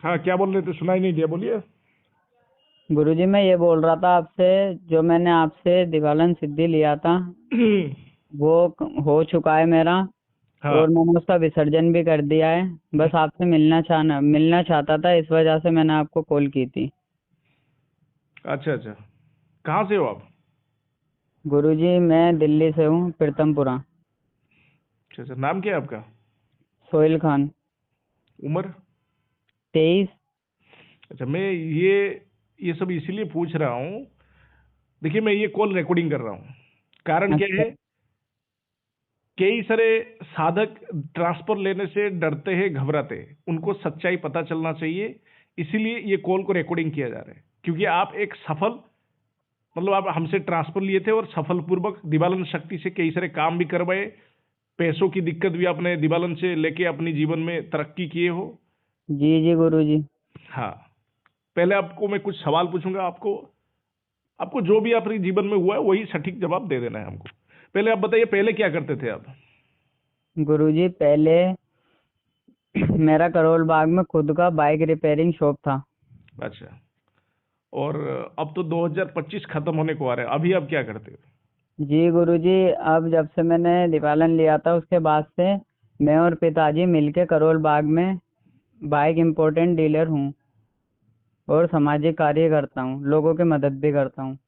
हाँ, क्या बोल रहे थे? सुनाई नहीं दिया, बोलिए। गुरुजी मैं ये बोल रहा था आपसे, जो मैंने आपसे दिवालन सिद्धि लिया था वो हो चुका है मेरा। हाँ। और मैंने उसका विसर्जन भी कर दिया है। बस आपसे मिलना चाहता था, इस वजह से मैंने आपको कॉल की थी। अच्छा अच्छा। कहाँ से हो आप? गुरुजी मैं दिल्ली से हूँ, प्रीतमपुरा। अच्छा अच्छा, नाम क्या है आपका? सोहेल खान। उम्र? 23। अच्छा, मैं ये सब इसीलिए पूछ रहा हूँ। देखिए, मैं ये कॉल रिकॉर्डिंग कर रहा हूँ। कारण क्या अच्छा। है? कई सारे साधक ट्रांसफर लेने से डरते हैं, घबराते हैं। उनको सच्चाई पता चलना चाहिए। इसीलिए ये कॉल को रिकॉर्डिंग किया जा रहा है, क्योंकि आप एक सफल, मतलब आप हमसे ट्रांसफर लिए थे और सफलपूर्वक दिवालन शक्ति से कई सारे काम भी करवाए। पैसों की दिक्कत भी आपने दिवालन से लेके अपनी जीवन में तरक्की किए हो। जी जी गुरुजी। हाँ। पहले आपको मैं कुछ सवाल पूछूंगा। आपको आपको जो भी आपके जीवन में हुआ है वही सटीक जवाब दे देना है हमको। पहले आप बताइए, पहले क्या करते थे आप? गुरुजी पहले मेरा करोल बाग में खुद का बाइक रिपेयरिंग शॉप था। अच्छा। और अब तो 2025 खत्म होने को आ रहा है, अभी आप क्या करते हो? जी गुरुजी, अब जब से मैंने दिवालन लिया था उसके बाद से मैं और पिताजी मिलके करोल बाग में बाइक इम्पोर्टेंट डीलर हूँ। और सामाजिक कार्य करता हूँ, लोगों की मदद भी करता हूँ।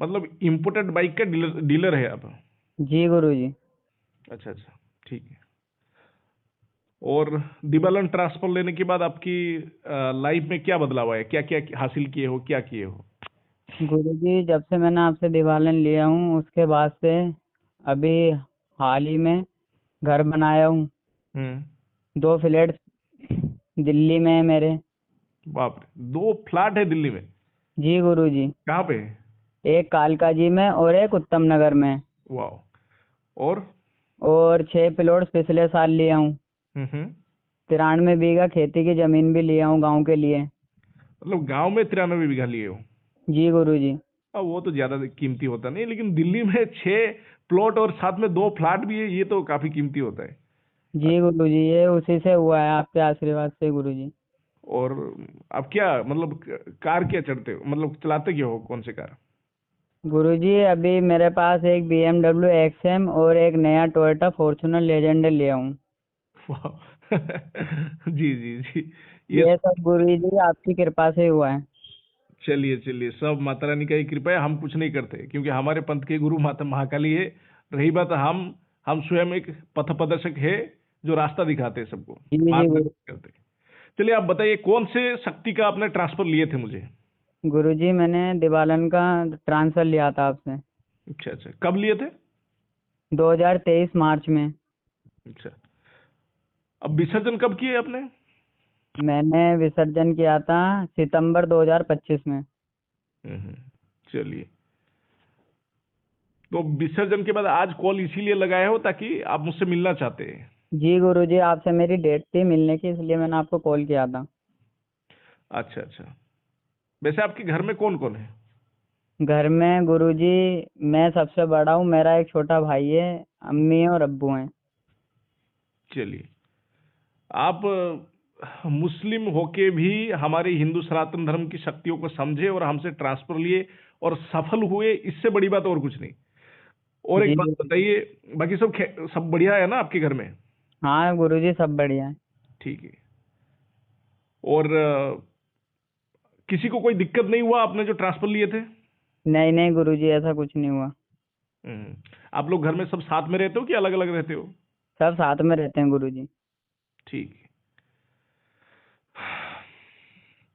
मतलब इंपोर्टेड बाइक का डीलर डीलर है आप? जी गुरुजी। अच्छा अच्छा, ठीक है। और दिवालन ट्रांसफर लेने के बाद आपकी लाइफ में क्या बदलाव आया? क्या क्या हासिल किए हो, क्या किए हो? गुरुजी जब से मैंने आपसे दिवालन लिया हूँ उसके बाद से अभी हाल ही में घर बनाया हूँ। हम्म। 2 फ्लैट दिल्ली में है मेरे। बाप रे, 2 फ्लैट है दिल्ली में? जी गुरुजी। कहाँ पे? एक कालका जी में और एक उत्तम नगर में। वाह। और? और 6 प्लॉट्स पिछले साल लिया हूँ। हम्म। 93 बीघा खेती की जमीन भी लिया हूँ गांव के लिए। मतलब गांव में 93 बीघा लिए हो? जी गुरुजी। अब वो तो ज्यादा कीमती होता नहीं, लेकिन दिल्ली में 6 प्लॉट और साथ में 2 फ्लैट भी है, ये तो काफी कीमती होता है। जी गुरुजी, ये उसी से हुआ है, आपके आशीर्वाद से गुरुजी। और आप क्या, मतलब कार क्या चढ़ते हो, मतलब चलाते क्या हो, कौन से कार? गुरुजी अभी मेरे पास एक BMW XM और एक नया टोयोटा फॉर्च्यूनर लेजेंडर लिया हूँ। वाह। जी जी जी। ये ये सब गुरुजी आपकी कृपा से हुआ है। चलिए चलिए, सब माता रानी का ही कृपा है। हम कुछ नहीं करते, क्योंकि हमारे पंथ के गुरु माता महाकाली है। रही बात, हम स्वयं एक पथ प्रदर्शक है, जो रास्ता दिखाते हैं सबको, जी जी गुरु। मार्गदर्शन करते हैं। चलिए, आप बताइए कौन से शक्ति का आपने ट्रांसफर लिए थे मुझे? गुरुजी मैंने दिवालन का ट्रांसफर लिया था आपसे अच्छा अच्छा, कब लिए थे? 2023 मार्च में। अच्छा। अब विसर्जन कब किए आपने? मैंने विसर्जन किया था सितंबर 2025 में। हम्म। चलिए। तो विसर्जन के बाद आज कॉल इसीलिए लगाए हो ताकि आप मुझसे मिलना चाहते हैं? जी गुरुजी, आपसे मेरी डेट थी मिलने की, इसलिए मैंने आपको कॉल किया था। अच्छा अच्छा। वैसे आपके घर में कौन कौन है? घर में गुरुजी मैं सबसे बड़ा हूँ, मेरा एक छोटा भाई है, अम्मी और अब्बू हैं। चलिए। आप मुस्लिम होके भी हमारे हिंदू सनातन धर्म की शक्तियों को समझे और हमसे ट्रांसफर लिए और सफल हुए, इससे बड़ी बात और कुछ नहीं। और एक जी बात गुरुजी। बताइए, बाकी सब सब बढ़िया है ना आपके घर में? हाँ गुरुजी, सब बढ़िया है। ठीक है। और किसी को कोई दिक्कत नहीं हुआ आपने जो ट्रांसफर लिए थे? नहीं नहीं गुरुजी, ऐसा कुछ नहीं हुआ। हम्म। आप लोग घर में सब साथ में रहते हो कि अलग अलग रहते हो? सब साथ में रहते हैं गुरुजी। ठीक है।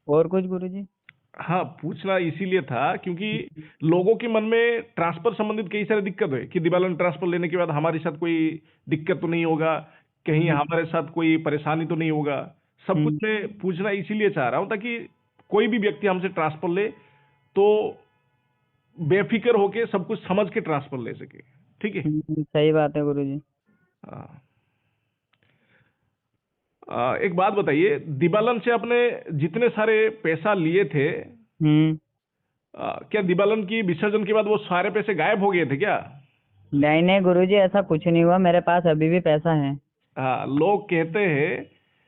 और कुछ गुरुजी? हाँ, पूछना इसीलिए था क्योंकि लोगों के मन में ट्रांसफर संबंधित कई सारे दिक्कत है कि दिवालन ट्रांसफर लेने के बाद हमारे साथ कोई दिक्कत तो नहीं होगा, कहीं हम्म। हमारे साथ कोई परेशानी तो नहीं होगा। सब कुछ हम्म। मैं पूछना इसीलिए चाह रहा हूं ताकि कोई भी व्यक्ति हमसे ट्रांसफर ले तो बेफिक्र होके सब कुछ समझ के ट्रांसफर ले सके। ठीक है। सही बात है गुरुजी। हाँ। एक बात बताइए, दिवालन से आपने जितने सारे पैसा लिए थे, हम्म। क्या दिवालन की विसर्जन के बाद वो सारे पैसे गायब हो गए थे क्या? नहीं नहीं गुरुजी, ऐसा कुछ नहीं हुआ, मेरे पास अभी भी पैसा है। हाँ, लोग कहते हैं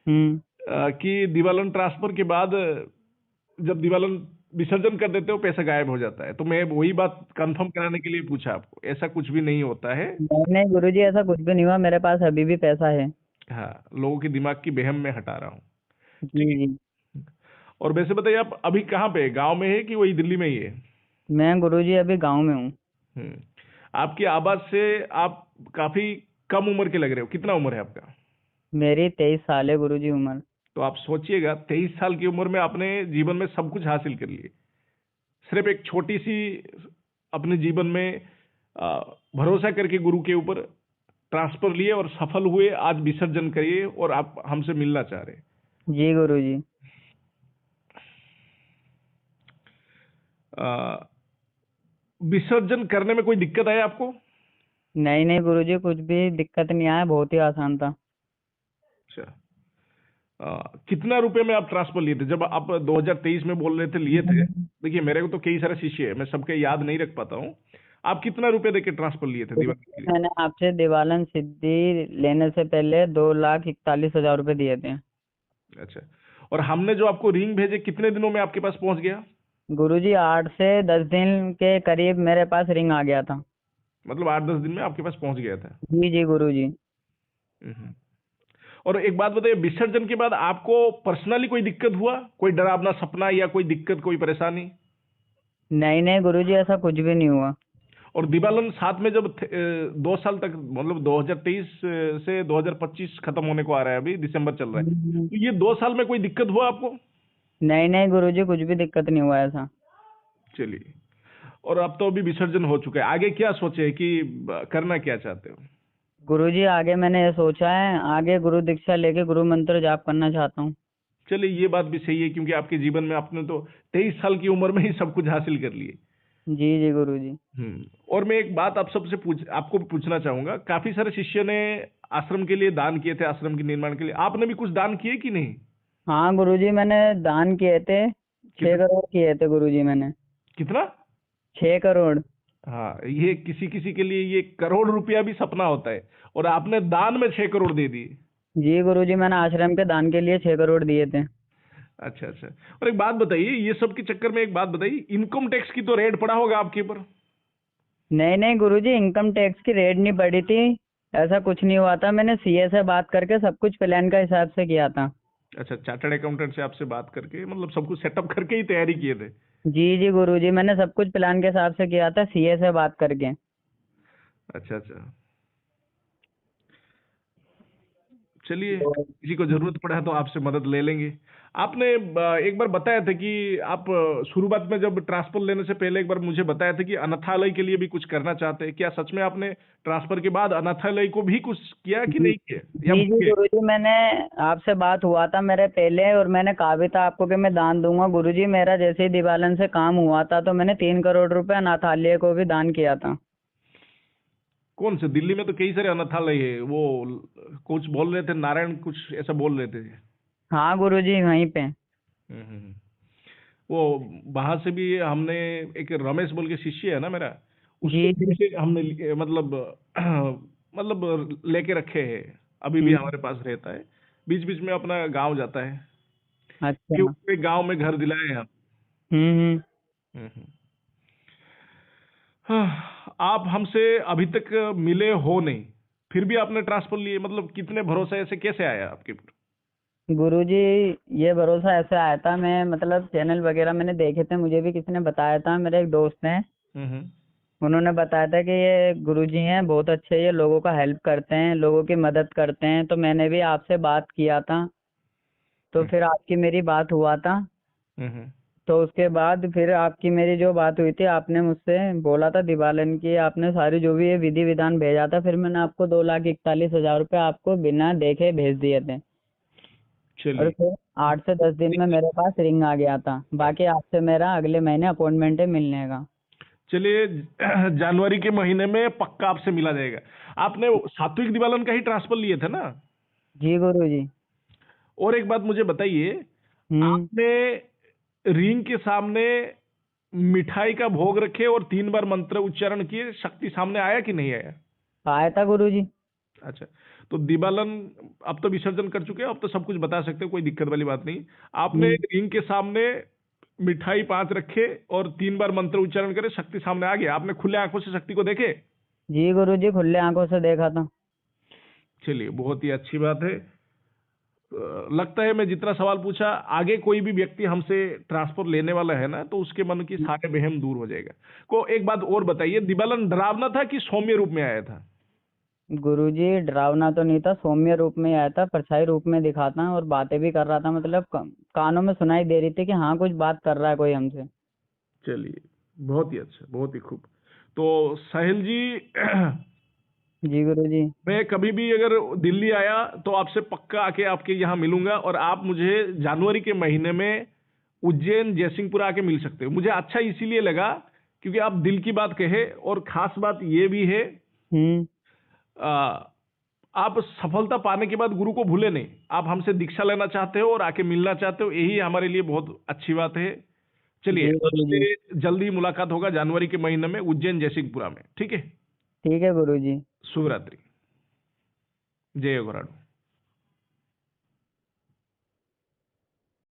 हम्म। कि दिवालन ट्रांसफर के बाद जब दिवालन विसर्जन कर देते हो पैसा गायब हो जाता है, तो मैं वही बात कंफर्म कराने के लिए पूछा आपको। ऐसा कुछ भी नहीं होता है। नहीं नहीं गुरुजी, ऐसा कुछ भी नहीं हुआ, मेरे पास अभी भी पैसा है। हाँ, लोगों के दिमाग की वहम में हटा रहा हूँ। ठीक जी जी। है। और वैसे बताइए, आप अभी कहाँ पे है? गांव में है कि वही दिल्ली में ही है? मैं गुरुजी अभी गांव में हूँ। हम्म। आपकी आवाज से आप काफी कम उम्र के लग रहे हो। कितना उम्र है आपका? मेरी 23 साल है गुरुजी उम्र। तो आप सोचिएगा, 23 साल की उम्र में आपने जीवन में सब कुछ हासिल कर लिए। सिर्फ एक छोटी सी अपने जीवन में भरोसा करके गुरु के ऊपर ट्रांसफर लिए और सफल हुए। आज विसर्जन करिए और आप हमसे मिलना चाह रहे हैं। जी गुरुजी। अ, विसर्जन करने में कोई दिक्कत है आपको? नहीं नहीं गुरुजी, कुछ भी दिक्कत नहीं आया, बहुत ही आसान था। अच्छा। कितना रुपए में आप ट्रांसफर लिए थे जब आप 2023 में बोल रहे थे लिए थे? देखिए, मेरे को तो कई सारे शिष्य है, मैं सबके याद नहीं रख पाता हूँ। आप कितना रुपए देके ट्रांसफर लिए थे दिवाली के गुरुजी, लिए? मैंने आपसे दिवालन सिद्धि लेने से पहले 2,41,000 रुपये दिए थे। अच्छा। और हमने जो आपको रिंग भेजे कितने दिनों में आपके पास पहुंच गया? गुरुजी 8 से 10 दिन के करीब मेरे पास रिंग आ गया था। मतलब 8-10 दिन में आपके पास पहुंच गया था। जी जी गुरुजी। हम्म। और एक बात बताइए, विसर्जन के बाद आपको पर्सनली कोई दिक्कत हुआ? कोई डरावना सपना या कोई दिक्कत, कोई परेशानी? नहीं नहीं गुरुजी, ऐसा कुछ भी नहीं हुआ। और दिवालन साथ में जब 2 साल तक, मतलब 2023 से 2025 खत्म होने को आ रहा है, अभी दिसंबर चल रहा है, तो ये 2 साल में कोई दिक्कत हुआ आपको? नहीं नहीं गुरुजी, कुछ भी दिक्कत नहीं हुआ ऐसा। चलिए। और अब तो अभी विसर्जन हो चुका है, आगे क्या सोचे कि करना क्या चाहते हो? गुरुजी आगे मैंने ये सोचा है, आगे गुरु दीक्षा लेके गुरु मंत्र जाप करना चाहता हूँ। चलिए, ये बात भी सही है, क्योंकि आपके जीवन में आपने तो 23 साल की उम्र में ही सब कुछ हासिल कर लिए। जी जी गुरुजी। और मैं एक बात आप सबसे आपको भी पूछना चाहूंगा। काफी सारे शिष्य ने आश्रम के लिए दान किए थे, आश्रम के निर्माण के लिए। आपने भी कुछ दान किए कि नहीं? हाँ गुरुजी, मैंने दान किए थे। छह कितना? करोड़ किए थे गुरुजी मैंने। कितना? 6 करोड़। हाँ, ये किसी किसी के लिए ये करोड़ रुपया भी सपना होता है, और आपने दान में 6 करोड़ दे दिए। जी गुरुजी, मैंने आश्रम के दान के लिए 6 करोड़ दिए थे। अच्छा अच्छा। और एक बात बताइए, ये सब के चक्कर में एक बात बताइए, इनकम टैक्स की तो रेड पड़ा होगा आपके ऊपर? नहीं नहीं गुरुजी, इनकम टैक्स की रेड नहीं पड़ी थी। ऐसा कुछ नहीं हुआ था, मैंने सीए से बात करके सब कुछ प्लान का हिसाब से किया था। अच्छा, चार्टर्ड अकाउंटेंट से आपसे बात करके, मतलब सब कुछ सेटअप करके ही तैयारी किए थे? जी जी गुरुजी, मैंने सब कुछ प्लान के हिसाब से किया था, सीए से बात करके। अच्छा अच्छा। चलिए, तो किसी को जरूरत पड़ा तो आपसे मदद ले लेंगे। आपने एक बार बताया था कि आप शुरुआत में जब ट्रांसफर लेने से पहले एक बार मुझे बताया था कि अनाथालय के लिए भी कुछ करना चाहते हैं। क्या सच में आपने ट्रांसफर के बाद अनाथालय को भी कुछ किया कि जी नहीं किया, या जी भूल गए? गुरुजी, मैंने आपसे बात हुआ था मेरे पहले, और मैंने कहा भी था आपको कि मैं दान दूंगा। गुरुजी मेरा जैसे ही दिवालन से काम हुआ था तो मैंने 3 करोड़ रुपए अनाथालय को भी दान किया था। कौन से? दिल्ली में तो कई सारे अनाथालय है। वो कुछ बोल रहे थे, नारायण कुछ ऐसा बोल रहे थे। हाँ गुरुजी, वहीं पे। हम्म। वो बाहर से भी हमने, एक रमेश बोल के शिष्य है ना मेरा, उसको जी भी जी। से हमने मतलब मतलब लेके रखे हैं। अभी भी हम्म। हमारे पास रहता है, बीच बीच में अपना गांव जाता है, कि अच्छा। उसने गांव में घर दिलाए हैं हम। हम्म। हम्म। हाँ, आप हमसे अभी तक मिले हो नहीं, फिर भी आपने ट्रांसफर लिए, मतलब कितने भरोसे, ऐसे कैसे आया आपके ऊपर? गुरुजी ये भरोसा ऐसे आया था, मैं मतलब चैनल वगैरह मैंने देखे थे, मुझे भी किसी ने बताया था, मेरे एक दोस्त हैं, हम्म। उन्होंने बताया था कि ये गुरुजी हैं बहुत अच्छे, ये लोगों का हेल्प करते हैं, लोगों की मदद करते हैं, तो मैंने भी आपसे बात किया था। तो हम्म। फिर आपकी मेरी बात हुआ था। हम्म। तो उसके बाद फिर आपकी मेरी जो बात हुई थी, आपने मुझसे बोला था दिवालन की, आपने सारी जो भी ये विधि विधान भेजा था, फिर मैंने आपको 2,41,000 रुपये आपको बिना देखे भेज दिए थे। और चलिए। फिर 8 से 10 दिन में मेरे पास रिंग आ गया था। बाकी आपसे मेरा अगले महीने अपॉइंटमेंट है मिलने का। चलिए, जनवरी के महीने में पक्का आपसे मिला जाएगा। आपने सात्विक दिवालन का ही ट्रांसफर लिए थे ना? जी गुरु जी। और एक बात मुझे बताइए, हम्म। आपने रिंग के सामने मिठाई का भोग रखे और 3 बार मंत्र उच्चारण किए, शक्ति सामने आया कि नहीं आया? आया था गुरु जी। अच्छा। तो दीपालन अब तो विसर्जन कर चुके हैं, अब तो सब कुछ बता सकते हो, कोई दिक्कत वाली बात नहीं। आपने रिंग के सामने मिठाई 5 रखे और 3 बार मंत्र उच्चारण करे, शक्ति सामने आ गया। आपने खुले आंखों से शक्ति को देखे? जी गुरुजी, खुले आंखों से देखा था। चलिए, बहुत ही अच्छी बात है। लगता है मैं जितना सवाल पूछा, आगे कोई भी व्यक्ति हमसे ट्रांसफर लेने वाला है ना, तो उसके मन की सारे वहम दूर हो जाएगा। को एक बात और बताइए, दीपालन डरावना था कि सौम्य रूप में आया था? गुरुजी, डरावना तो नहीं था, सौम्य रूप में आया था, परछाई रूप में दिखा था और बातें भी कर रहा था, मतलब कानों में सुनाई दे रही थी कि हाँ कुछ बात कर रहा है कोई हमसे। चलिए, बहुत ही अच्छा, बहुत ही खूब। तो साहिल जी, जी गुरुजी। मैं कभी भी अगर दिल्ली आया तो आपसे पक्का आके आपके यहाँ मिलूंगा, और आप मुझे जनवरी के महीने में उज्जैन जयसिंहपुर आके मिल सकते हो। मुझे अच्छा इसीलिए लगा क्योंकि आप दिल की बात कहे, और खास बात ये भी है, हम्म। आ, आप सफलता पाने के बाद गुरु को भूले नहीं, आप हमसे दीक्षा लेना चाहते हो और आके मिलना चाहते हो, यही हमारे लिए बहुत अच्छी बात है। चलिए, जी गुरुजी। आपसे जल्दी मुलाकात होगा जनवरी के महीने में उज्जैन जयसिंहपुरा में, ठीक है? ठीक है गुरुजी। शुभ रात्रि। जय घोराडू।